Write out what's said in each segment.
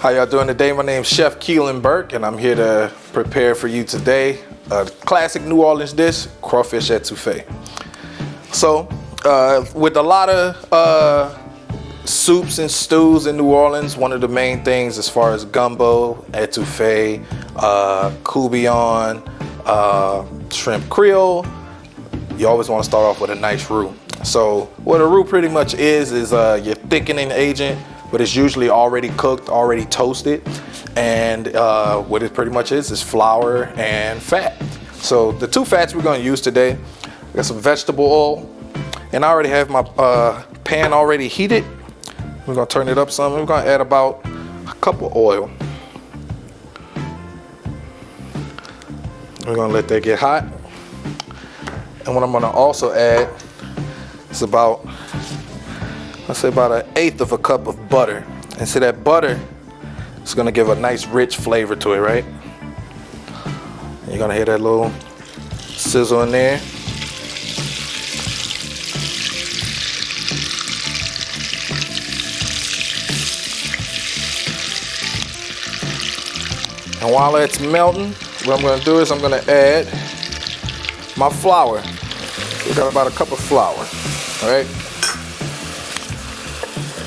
How y'all doing today? My name's Chef Keelan Burke, and I'm here to prepare for you today a classic New Orleans dish, crawfish étouffée. So, with a lot of soups and stews in New Orleans, one of the main things as far as gumbo, etouffee, coubillon, shrimp creole, you always want to start off with a nice roux. So what a roux pretty much is your thickening agent, but it's usually already cooked, already toasted, and what it pretty much is flour and fat. So the two fats we're going to use today, I got some vegetable oil, and I already have my pan already heated. We're going to turn it up some. We're going to add about a cup of oil. We're going to let that get hot. And what I'm going to also add is about, let's say about 1/8 of a cup of butter. And see, that butter is going to give a nice rich flavor to it, right? You're going to hear that little sizzle in there. And while that's melting, what I'm going to do is I'm going to add my flour. We got about a cup of flour, all right?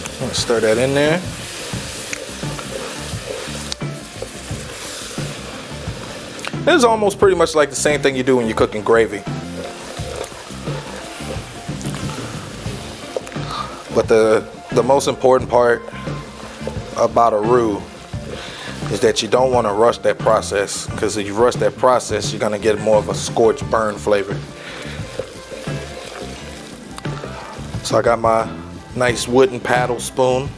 I'm going to stir that in there. This is almost pretty much like the same thing you do when you're cooking gravy. But the most important part about a roux is that you don't want to rush that process, because if you rush that process, you're going to get more of a scorched burn flavor. So I got my nice wooden paddle spoon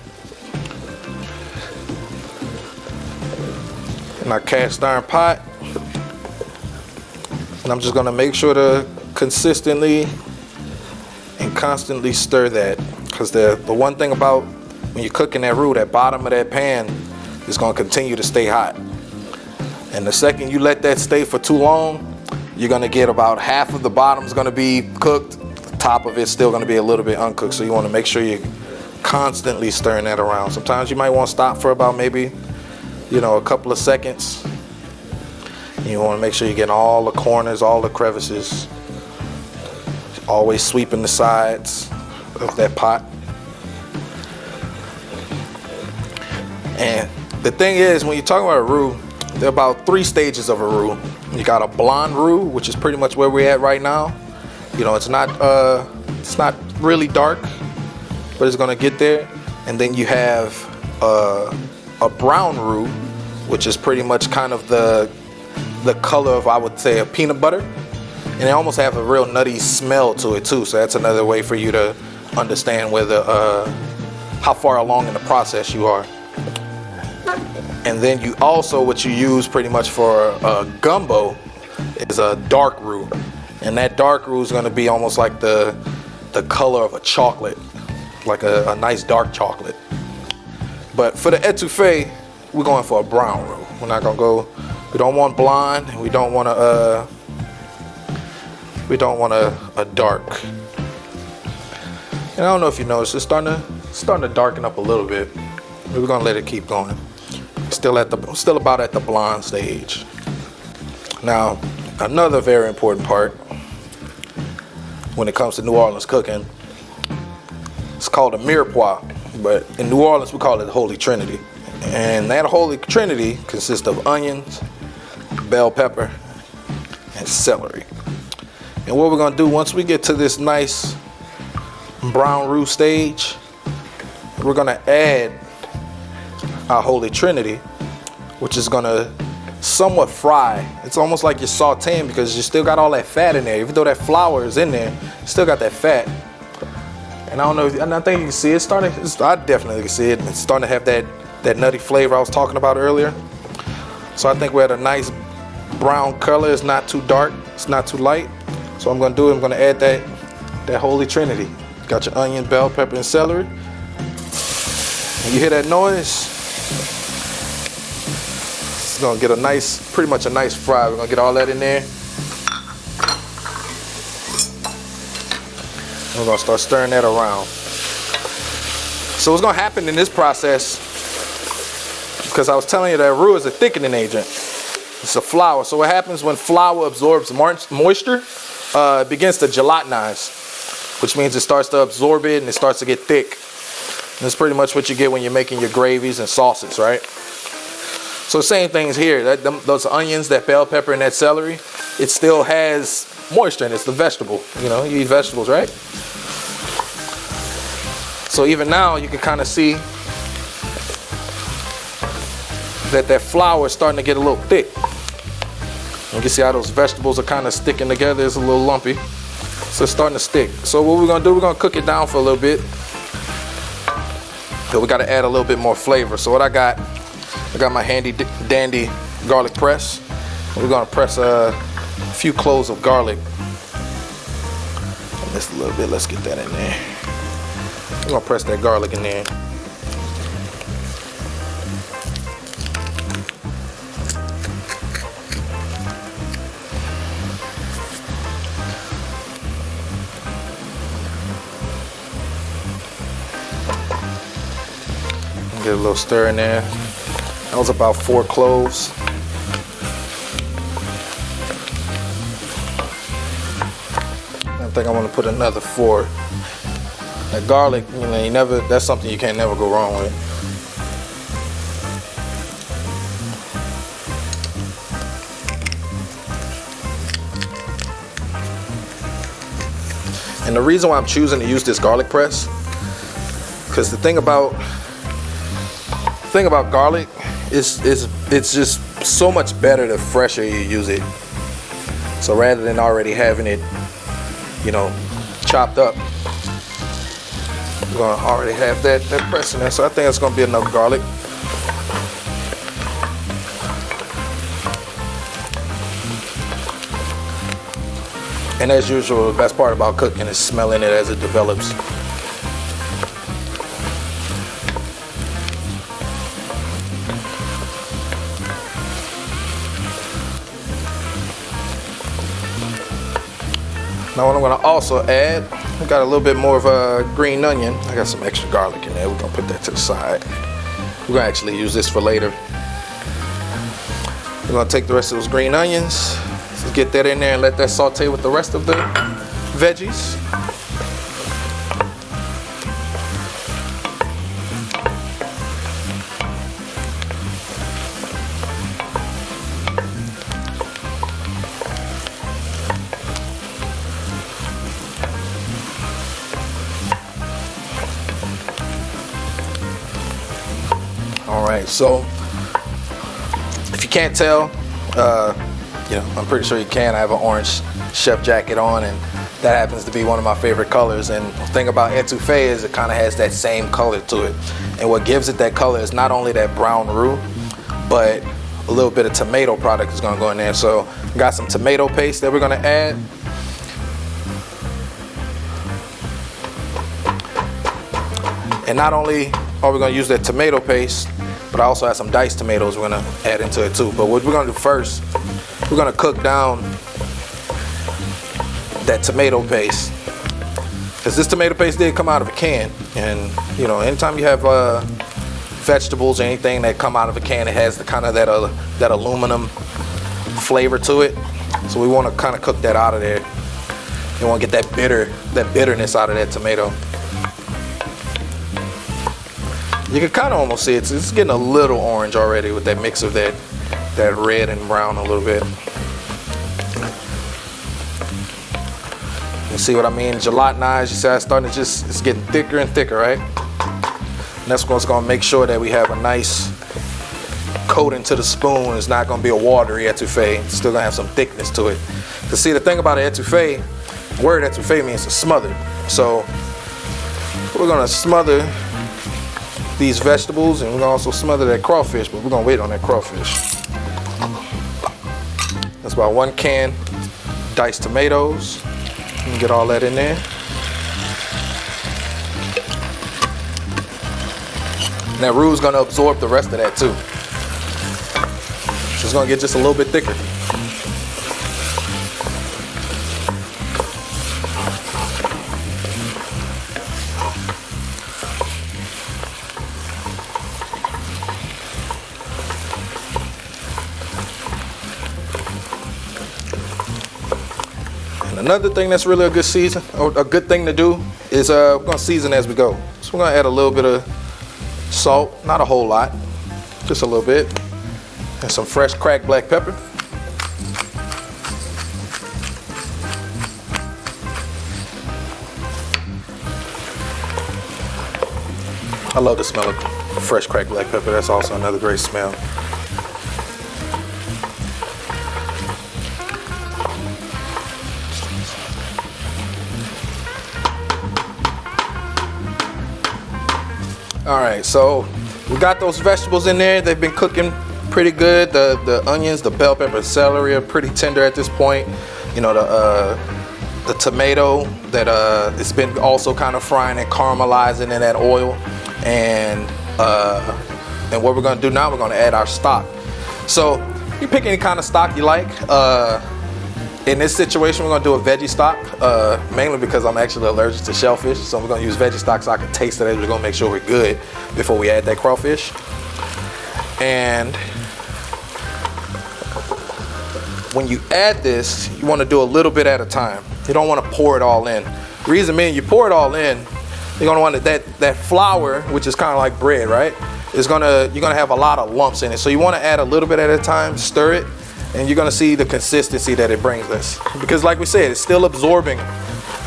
and our cast iron pot, and I'm just going to make sure to consistently and constantly stir that, because the one thing about when you're cooking that roux, that bottom of that pan is going to continue to stay hot. And the second you let that stay for too long, you're going to get about half of the bottom's going to be cooked, the top of it's still going to be a little bit uncooked. So you want to make sure you're constantly stirring that around. Sometimes you might want to stop for about maybe, a couple of seconds. You want to make sure you're getting all the corners, all the crevices. Always sweeping the sides of that pot. And the thing is, when you're talking about a roux, there are about 3 stages of a roux. You got a blonde roux, which is pretty much where we're at right now. It's not really dark, but it's gonna get there. And then you have a brown roux, which is pretty much kind of the color of, I would say, a peanut butter. And they almost have a real nutty smell to it too. So that's another way for you to understand whether how far along in the process you are. And then you also, what you use pretty much for gumbo is a dark roux. And that dark roux is going to be almost like the color of a chocolate, like a nice dark chocolate. But for the etouffee, we're going for a brown roux. We're not going to go, we don't want blonde, we don't want a dark. And I don't know if you noticed, it's starting to darken up a little bit. We're going to let it keep going. Still about at the blonde stage. Now, another very important part when it comes to New Orleans cooking, it's called a mirepoix, but in New Orleans we call it the Holy Trinity. And that Holy Trinity consists of onions, bell pepper, and celery. And what we're gonna do once we get to this nice brown roux stage, we're gonna add our Holy Trinity, which is gonna somewhat fry. It's almost like you're sauteing, because you still got all that fat in there. Even though that flour is in there, you still got that fat. And I don't know, and I think you can see it I definitely can see it. It's starting to have that nutty flavor I was talking about earlier. So I think we're at a nice brown color. It's not too dark, it's not too light. So I'm gonna add that Holy Trinity. Got your onion, bell pepper, and celery. And you hear that noise? It's gonna get pretty much a nice fry. We're gonna get all that in there. We're gonna start stirring that around. So what's gonna happen in this process, because I was telling you that roux is a thickening agent. It's a flour. So what happens when flour absorbs moisture? It begins to gelatinize, which means it starts to absorb it and it starts to get thick. And that's pretty much what you get when you're making your gravies and sauces, right? So same things here. Those onions, that bell pepper, and that celery, it still has moisture in it. It's the vegetable. You know, you eat vegetables, right? So even now you can kind of see that flour is starting to get a little thick. You can see how those vegetables are kind of sticking together. It's a little lumpy. So it's starting to stick. So what we're gonna do, we're gonna cook it down for a little bit. But we gotta add a little bit more flavor. So what I got my handy dandy garlic press. We're gonna press a few cloves of garlic. Just a little bit, let's get that in there. We're gonna press that garlic in there. Get a little stir in there. That was about 4 cloves. I think I want to put another 4. That garlic, you know, that's something you can't never go wrong with. And the reason why I'm choosing to use this garlic press, because the thing about garlic is it's just so much better the fresher you use it. So rather than already having it, you know, chopped up, we're gonna already have that press in there. So I think it's gonna be enough garlic. And as usual, the best part about cooking is smelling it as it develops. Now what I'm gonna also add, I got a little bit more of a green onion. I got some extra garlic in there. We're gonna put that to the side. We're gonna actually use this for later. We're gonna take the rest of those green onions, just get that in there and let that saute with the rest of the veggies. All right, so if you can't tell, you know, I'm pretty sure you can. I have an orange chef jacket on, and that happens to be one of my favorite colors. And the thing about Ettoufee is it kind of has that same color to it. And what gives it that color is not only that brown roux, but a little bit of tomato product is gonna go in there. So we got some tomato paste that we're gonna add. And not only are we gonna use that tomato paste, but I also have some diced tomatoes we're gonna add into it too. But what we're gonna do first, we're gonna cook down that tomato paste. Because this tomato paste did come out of a can. And you know, anytime you have vegetables or anything that come out of a can, it has the kind of that aluminum flavor to it. So we wanna kinda cook that out of there. You wanna get that bitterness out of that tomato. You can kind of almost see it's getting a little orange already with that mix of that red and brown a little bit. You see what I mean? Gelatinized. You see how it's starting to it's getting thicker and thicker, right? And that's what's going to make sure that we have a nice coating to the spoon. It's not going to be a watery etouffee. It's still going to have some thickness to it. To see, the thing about an etouffee, the word etouffee means to smother. So we're going to smother these vegetables, and we're gonna also smother that crawfish, but we're gonna wait on that crawfish. That's about 1 can diced tomatoes. You can get all that in there. And that roux is gonna absorb the rest of that too. So it's gonna get just a little bit thicker. And another thing that's really a good season, or a good thing to do, is we're gonna season as we go. So we're gonna add a little bit of salt, not a whole lot, just a little bit, and some fresh cracked black pepper. I love the smell of fresh cracked black pepper. That's also another great smell. All right, so we got those vegetables in there. They've been cooking pretty good. The onions, the bell pepper, celery are pretty tender at this point. You know, the tomato that it's been also kind of frying and caramelizing in that oil. And what we're gonna do now, we're gonna add our stock. So you pick any kind of stock you like. In this situation, we're gonna do a veggie stock, mainly because I'm actually allergic to shellfish. So we're gonna use veggie stock so I can taste it. We're gonna make sure we're good before we add that crawfish. And when you add this, you wanna do a little bit at a time. You don't wanna pour it all in. The reason being, you pour it all in, you're gonna want that flour, which is kind of like bread, right? You're gonna have a lot of lumps in it. So you wanna add a little bit at a time, stir it, and you're gonna see the consistency that it brings us. Because like we said, it's still absorbing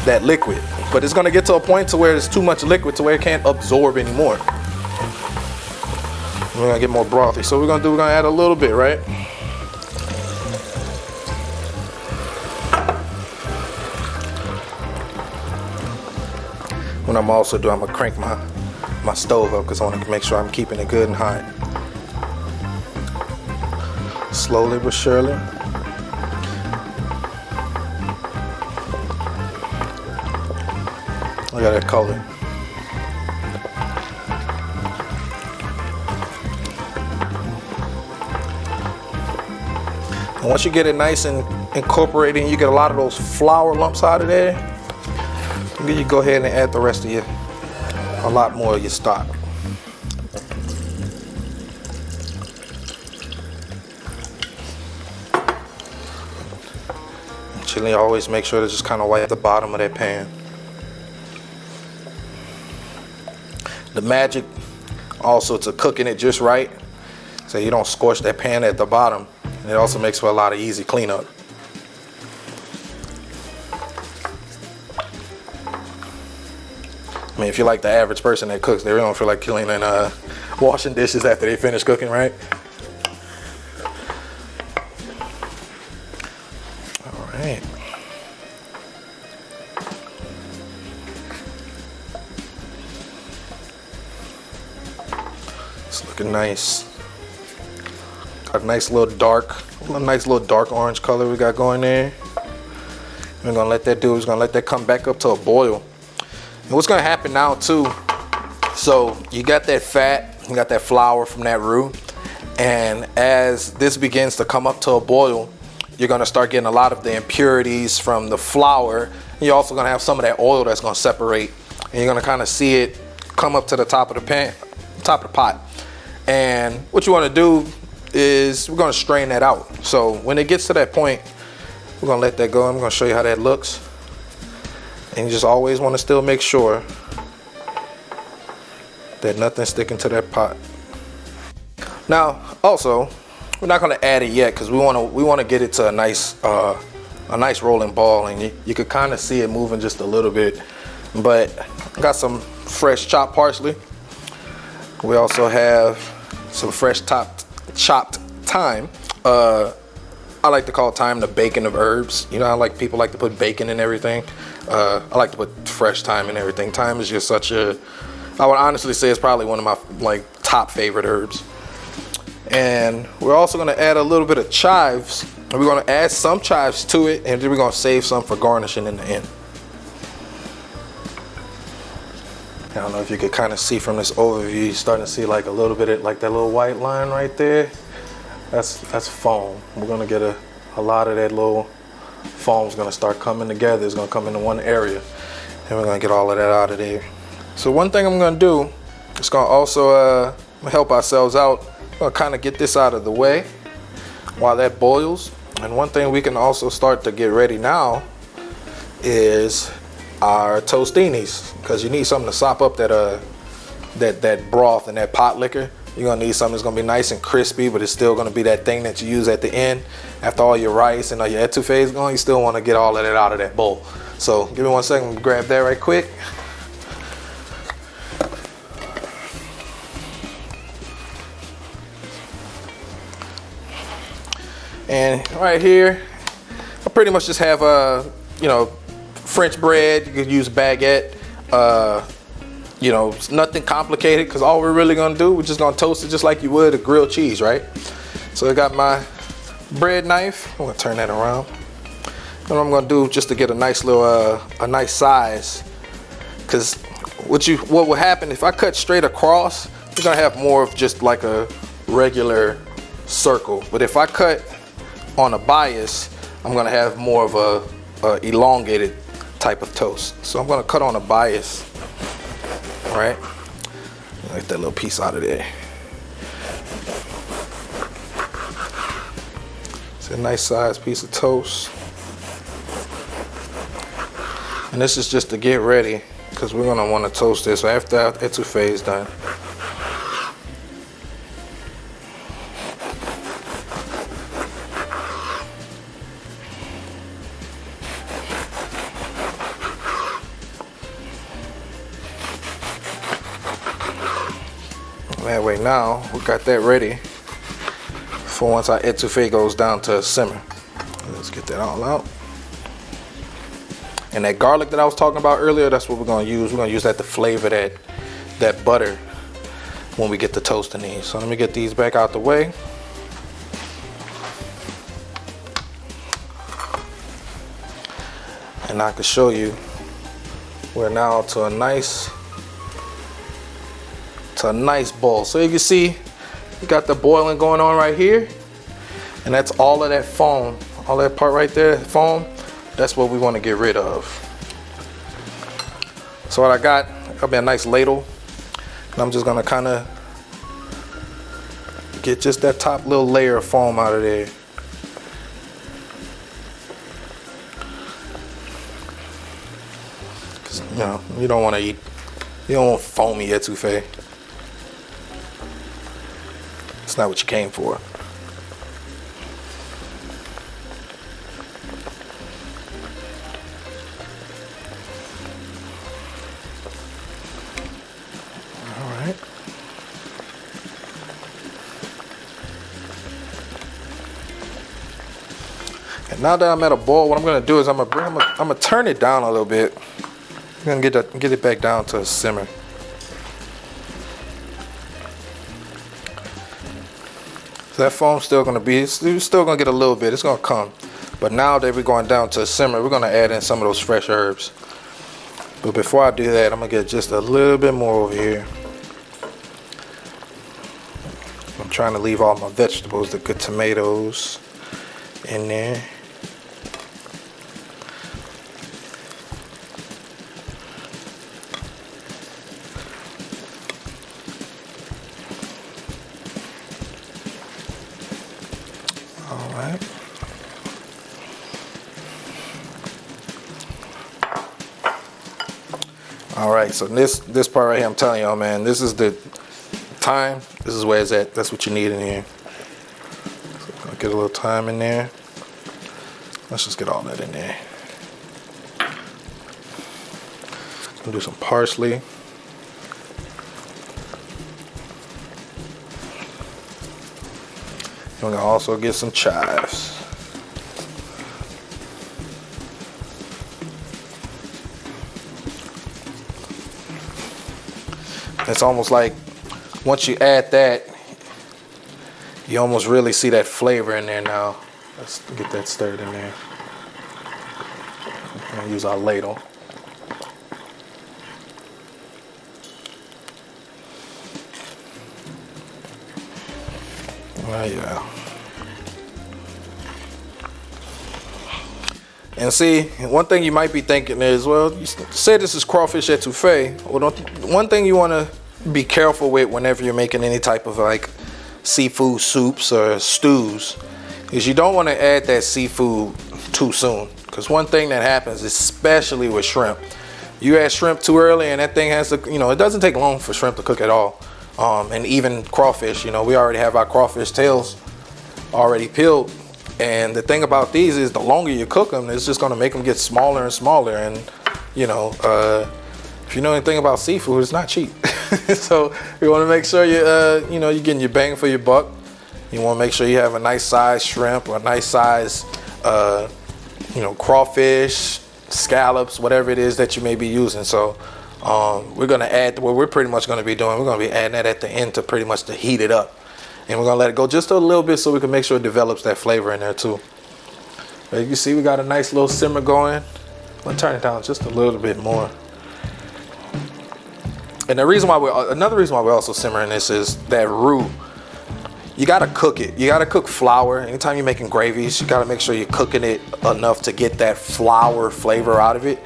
that liquid, but it's gonna get to a point to where there's too much liquid to where it can't absorb anymore. We're gonna get more brothy. So we're gonna add a little bit, right? What I'm also doing, I'm gonna crank my stove up because I want to make sure I'm keeping it good and hot. Slowly but surely. Look at that color. And once you get it nice and incorporated, you get a lot of those flour lumps out of there. Then you go ahead and add the rest of a lot more of your stock. Chili, always make sure to just kind of wipe the bottom of that pan. The magic also to cooking it just right, so you don't scorch that pan at the bottom. And it also makes for a lot of easy cleanup. I mean, if you're like the average person that cooks, they really don't feel like cleaning and washing dishes after they finish cooking, right? All right. It's looking nice. Got a nice little dark orange color we got going there. We're gonna let that do. We're gonna let that come back up to a boil. And what's gonna happen now too, so you got that fat, you got that flour from that roux, and as this begins to come up to a boil, you're gonna start getting a lot of the impurities from the flour. And you're also gonna have some of that oil that's gonna separate, and you're gonna kind of see it come up to the top of the pan, top of the pot. And what you wanna do is we're gonna strain that out. So when it gets to that point, we're gonna let that go. I'm gonna show you how that looks. And you just always want to still make sure that nothing's sticking to that pot. Now, also, we're not going to add it yet because we want to get it to a nice rolling ball, and you could kind of see it moving just a little bit. But I got some fresh chopped parsley. We also have some fresh chopped thyme. I like to call thyme the bacon of herbs. You know, people like to put bacon in everything. I like to put fresh thyme in everything. Thyme is just I would honestly say it's probably one of my top favorite herbs. And we're also gonna add a little bit of chives. And we're gonna add some chives to it, and then we're gonna save some for garnishing in the end. I don't know if you could kind of see from this overview, you're starting to see like a little bit of like that little white line right there. That's foam. We're gonna get a lot of that little foam's gonna start coming together. It's gonna come into one area, and we're gonna get all of that out of there. So one thing I'm gonna do is gonna also help ourselves out. I'm gonna kind of get this out of the way while that boils. And one thing we can also start to get ready now is our tostinis, because you need something to sop up that broth and that pot liquor. You're gonna need something that's gonna be nice and crispy, but it's still gonna be that thing that you use at the end after all your rice and all your etouffee is going. You still want to get all of that out of that bowl. So give me 1 second, grab that right quick. And right here, I pretty much just have you know, French bread. You could use baguette. You know, it's nothing complicated, because all we're really gonna do, we're just gonna toast it just like you would a grilled cheese, right? So I got my bread knife. I'm gonna turn that around. And what I'm gonna do, just to get a nice little, a nice size, because what will happen if I cut straight across, you're gonna have more of just like a regular circle. But if I cut on a bias, I'm gonna have more of a elongated type of toast. So I'm gonna cut on a bias. All right, get that little piece out of there. It's a nice sized piece of toast. And this is just to get ready, because we're gonna want to toast this after our etouffee is done. That way now we got that ready for once our etouffee goes down to a simmer. Let's get that all out. And that garlic that I was talking about earlier, that's what we're gonna use. We're gonna use that to flavor that butter when we get the toasting these. So let me get these back out the way. And I can show you we're now to a nice boil. So you can see you got the boiling going on right here, and that's all of that foam, all that part right there, foam. That's what we want to get rid of. So what I got be a nice ladle, and I'm just gonna kind of get just that top little layer of foam out of there. You know, you don't want foamy etouffee. It's not what you came for. All right. And now that I'm at a boil, what I'm gonna do is I'm gonna turn it down a little bit. I'm gonna get it back down to a simmer. So that foam's still gonna be, it's still gonna get a little bit, it's gonna come. But now that we're going down to a simmer, we're gonna add in some of those fresh herbs. But before I do that, I'm gonna get just a little bit more over here. I'm trying to leave all my vegetables, the good tomatoes in there. All right, so this part right here, I'm telling y'all, man, this is the thyme. This is where it's at. That's what you need in here. So I'll get a little thyme in there. Let's just get all that in there. I'll do some parsley. I'm gonna also get some chives. It's almost like once you add that, you almost really see that flavor in there now. Let's get that stirred in there. I'm gonna use our ladle. Oh yeah. And see, one thing you might be thinking is, well, you say this is crawfish étouffée. Well, one thing you want to be careful with whenever you're making any type of like seafood soups or stews is you don't want to add that seafood too soon, because Because one thing that happens, especially with shrimp, you add shrimp too early and that thing has to, you know, it doesn't take long for shrimp to cook at all. And even crawfish, you know, we already have our crawfish tails already peeled. And the thing about these is the longer you cook them, it's just going to make them get smaller and smaller. And, you know, if you know anything about seafood, it's not cheap. So you want to make sure you know, you're getting your bang for your buck. You want to make sure you have a nice size shrimp or a nice size, you know, crawfish, scallops, whatever it is that you may be using. So we're going to add, what we're pretty much going to be doing, we're going to be adding that at the end to pretty much to heat it up. And we're going to let it go just a little bit so we can make sure it develops that flavor in there too. But you can see we got a nice little simmer going. I'm going to turn it down just a little bit more. And the reason why another reason why we're also simmering this is that roux. You gotta cook it. You gotta cook flour. Anytime you're making gravies, you gotta make sure you're cooking it enough to get that flour flavor out of it.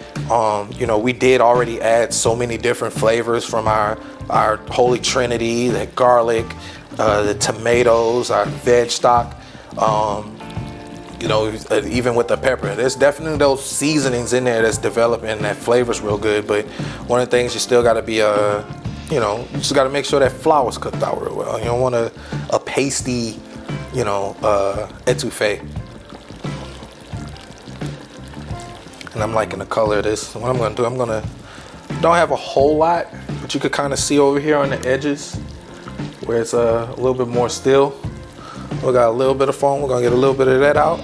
You know, we did already add so many different flavors from our holy trinity, the garlic, the tomatoes, our veg stock. You know, even with the pepper, there's definitely those seasonings in there that's developing that flavor's real good. But one of the things you still got to be, you know, you just got to make sure that flour's cooked out real well. You don't want a pasty, you know, etouffee. And I'm liking the color of this. What I'm gonna do, don't have a whole lot, but you could kind of see over here on the edges where it's a little bit more still. We got a little bit of foam. We're gonna get a little bit of that out.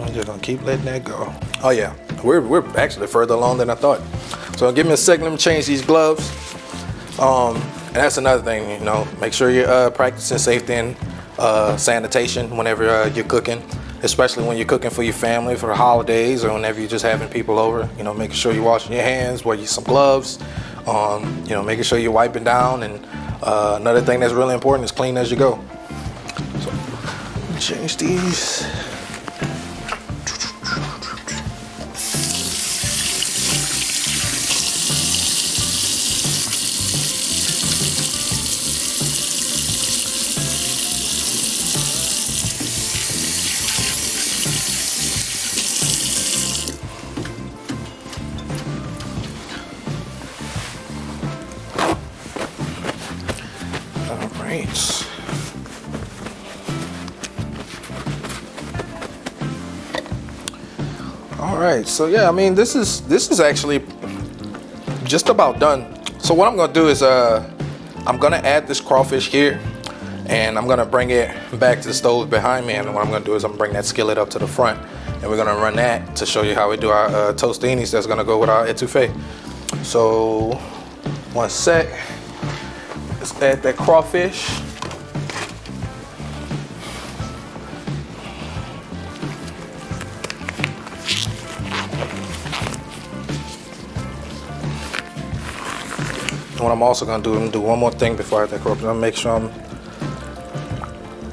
I'm just gonna keep letting that go. Oh yeah, we're actually further along than I thought. So give me a second. Let me change these gloves. And that's another thing, you know, make sure you're practicing safety and sanitation whenever you're cooking, especially when you're cooking for your family for the holidays or whenever you're just having people over. You know, making sure you're washing your hands, wear you some gloves, you know, making sure you're wiping down. And another thing that's really important is clean as you go. So change these. All right, so yeah, I mean, this is actually just about done. So what I'm gonna do is I'm gonna add this crawfish here, and I'm gonna bring it back to the stove behind me. And what I'm gonna do is I'm gonna bring that skillet up to the front, and we're gonna run that to show you how we do our tostinis that's gonna go with our etouffee. So one sec. Let's add that crawfish. What I'm also gonna do, I'm gonna do one more thing before I add that crawfish. I'm gonna make sure I'm,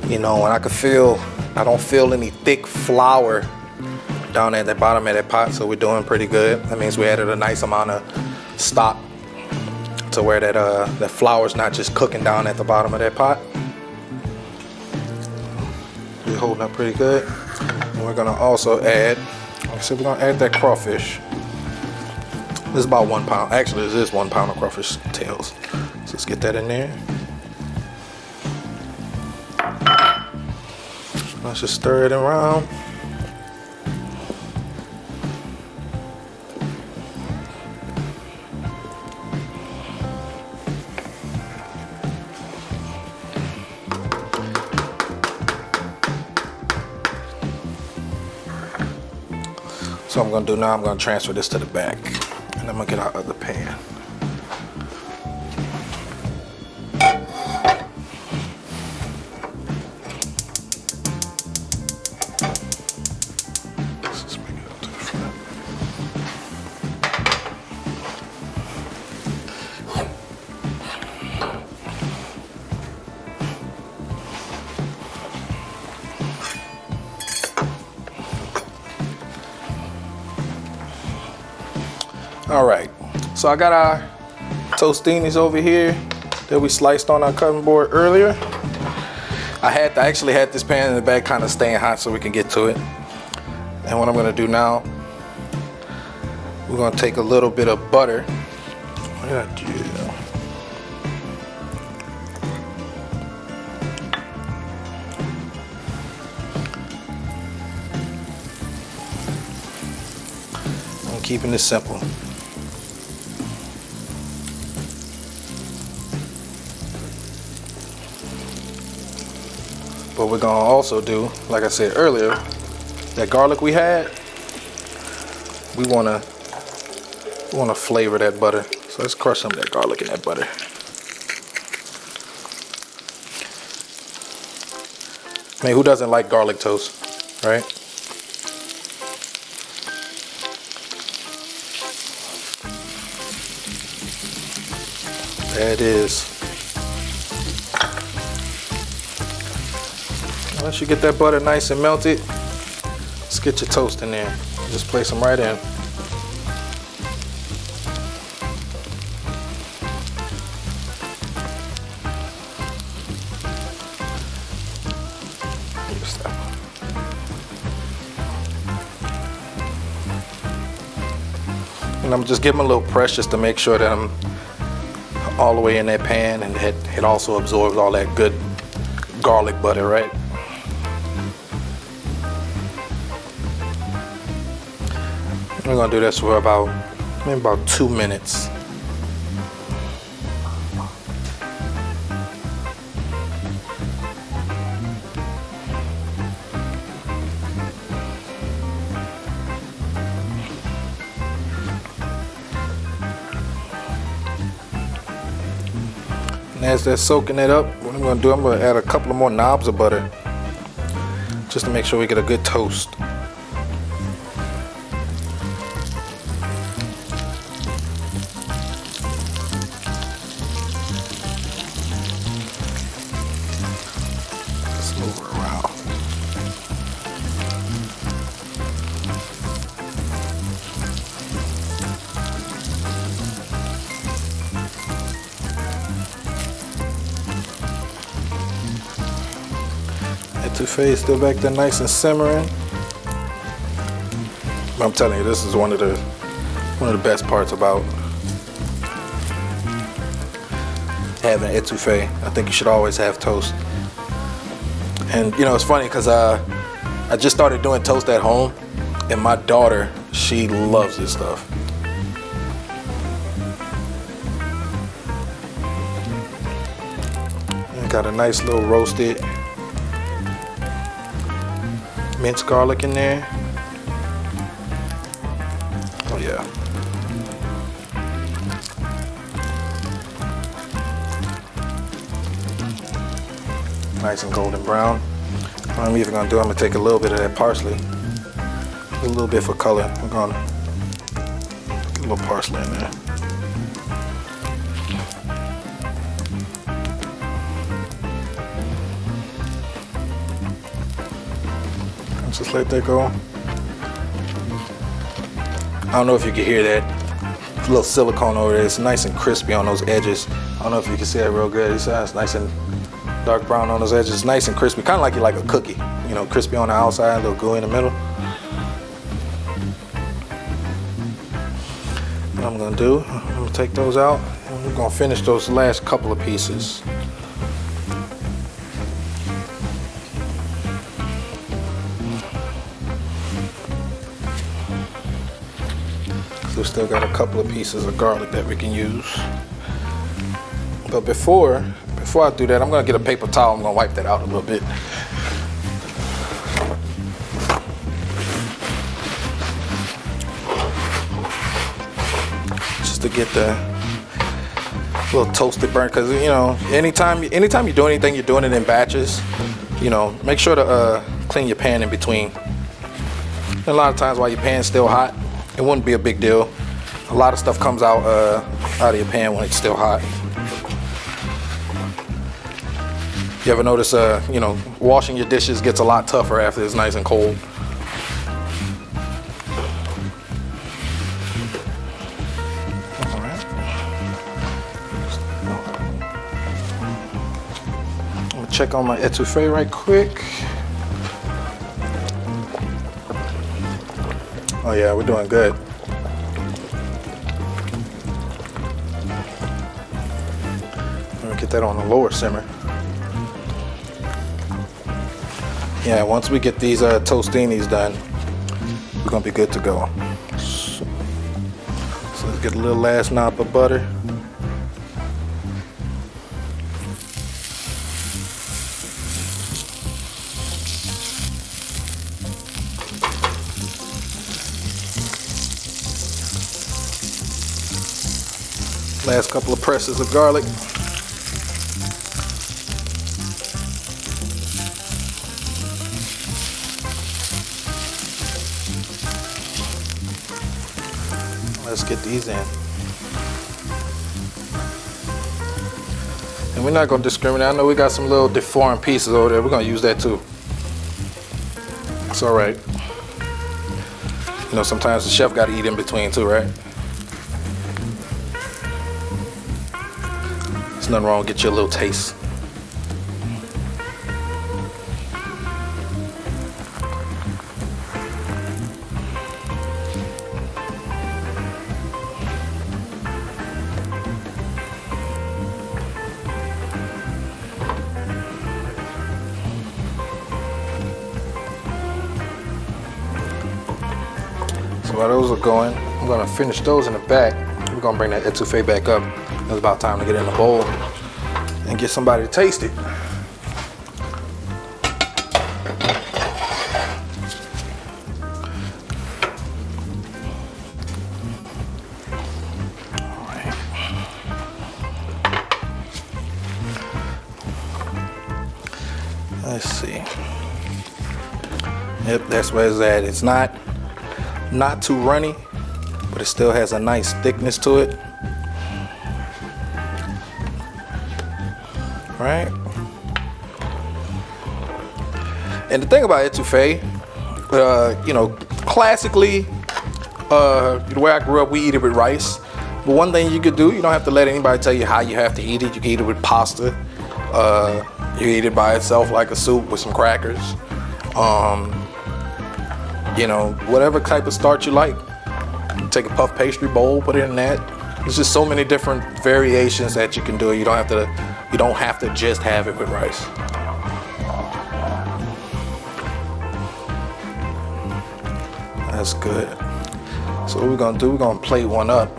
you know, and I don't feel any thick flour down at the bottom of that pot, so we're doing pretty good. That means we added a nice amount of stock to where that flour's not just cooking down at the bottom of that pot. We're holding up pretty good. And we're gonna also add, like I said, we're gonna add that crawfish. This is about 1 pound. Actually, this is 1 pound of crawfish tails. So let's get that in there. Let's just stir it around. So what I'm gonna do now, I'm gonna transfer this to the back, and I'm gonna get our other pan. Let's just bring it up to the front. All right, so I got our tostinis over here that we sliced on our cutting board earlier. I actually had this pan in the back kind of staying hot so we can get to it. And what I'm gonna do now, we're gonna take a little bit of butter. What did I do? I'm keeping this simple. What we're gonna also do, like I said earlier, that garlic we had, we wanna flavor that butter. So let's crush some of that garlic in that butter. I mean, who doesn't like garlic toast, right? There it is. Once you get that butter nice and melted, let's get your toast in there. Just place them right in. And I'm just giving them a little press just to make sure that I'm all the way in that pan and it also absorbs all that good garlic butter, right? We're gonna do this for maybe about 2 minutes. And as they're soaking it up, what I'm gonna do, I'm gonna add a couple of more knobs of butter just to make sure we get a good toast. Ettoufee is still back there nice and simmering. I'm telling you, this is one of the best parts about having ettoufee. I think you should always have toast. And you know, it's funny because I just started doing toast at home, and my daughter, she loves this stuff. And got a nice little roasted minced garlic in there. Oh yeah. Nice and golden brown. What I'm even gonna do, I'm gonna take a little bit of that parsley. A little bit for color. We're gonna get a little parsley in there. Just let that go. I don't know if you can hear that. A little silicone over there. It's nice and crispy on those edges. I don't know if you can see that real good. It's nice and dark brown on those edges. Nice and crispy. Kind of like you like a cookie. You know, crispy on the outside, a little gooey in the middle. What I'm gonna do, I'm gonna take those out and we're gonna finish those last couple of pieces. We still got a couple of pieces of garlic that we can use. But before I do that, I'm gonna get a paper towel. I'm gonna wipe that out a little bit. Just to get the little toasted burnt, because you know, anytime you do anything, you're doing it in batches. You know, make sure to clean your pan in between. And a lot of times while your pan's still hot, it wouldn't be a big deal. A lot of stuff comes out of your pan when it's still hot. You ever notice, you know, washing your dishes gets a lot tougher after it's nice and cold. check on my etouffee right quick. Oh yeah, we're doing good. Get that on the lower simmer. Yeah, once we get these tostinis done, we're gonna be good to go. So let's get a little last knob of butter. Last couple of presses of garlic. Let's get these in. And we're not going to discriminate. I know we got some little deformed pieces over there. We're going to use that too. It's all right. You know, sometimes the chef got to eat in between too, right? There's nothing wrong with get you a little taste. So while those are going, I'm gonna finish those in the back. We're gonna bring that etouffee back up. It's about time to get in the bowl and get somebody to taste it. All right. Let's see. Yep, that's where it's at. It's not too runny, but it still has a nice thickness to it. Right? And the thing about etouffee, you know, classically, the way I grew up, we eat it with rice. But one thing you could do, you don't have to let anybody tell you how you have to eat it. You can eat it with pasta. You eat it by itself like a soup with some crackers. You know, whatever type of starch you like. Take a puff pastry bowl, put it in that. There's just so many different variations that you can do. You don't have to just have it with rice. That's good. So what we're gonna do, we're gonna plate one up.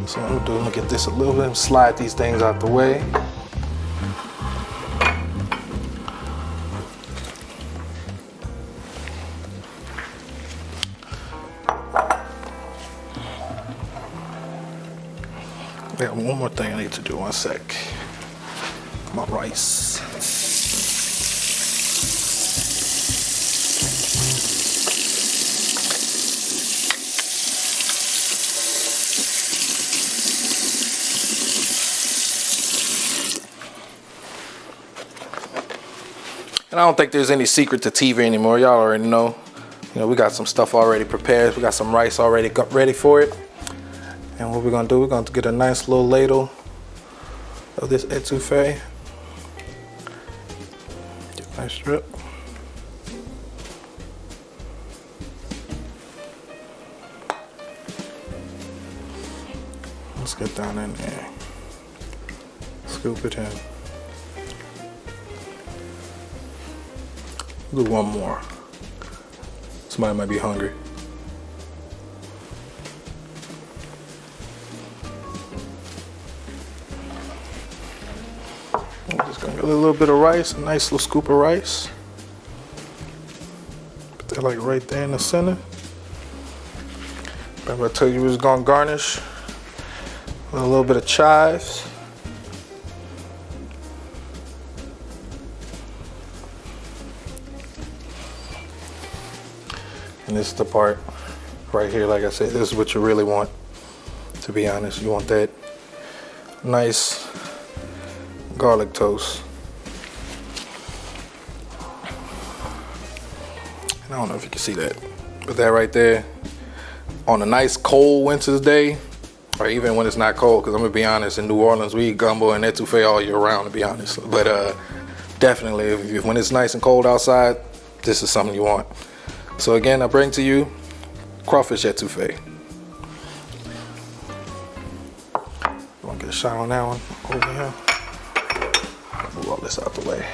So what I'm gonna do, I'm gonna get this a little bit, slide these things out the way. I got one more thing I need to do, one sec. My rice. And I don't think there's any secret to TV anymore. Y'all already know. You know, we got some stuff already prepared. We got some rice already ready for it. And what we're gonna do, we're gonna get a nice little ladle of this etouffee. Get a nice strip. Let's get down in there. Scoop it in. Do one more. Somebody might be hungry. I'm just gonna get a little bit of rice, a nice little scoop of rice. Put that like right there in the center. Remember I told you we was gonna garnish with a little bit of chives. And this is the part right here, like I said, this is what you really want, to be honest. You want that nice garlic toast. And I don't know if you can see that, but that right there, on a nice cold winter's day, or even when it's not cold, because I'm gonna be honest, in New Orleans we eat gumbo and etouffee all year round, to be honest. But definitely, when it's nice and cold outside, this is something you want. So again, I bring to you crawfish étouffée. I'm gonna get a shot on that one over here. Move all this out the way.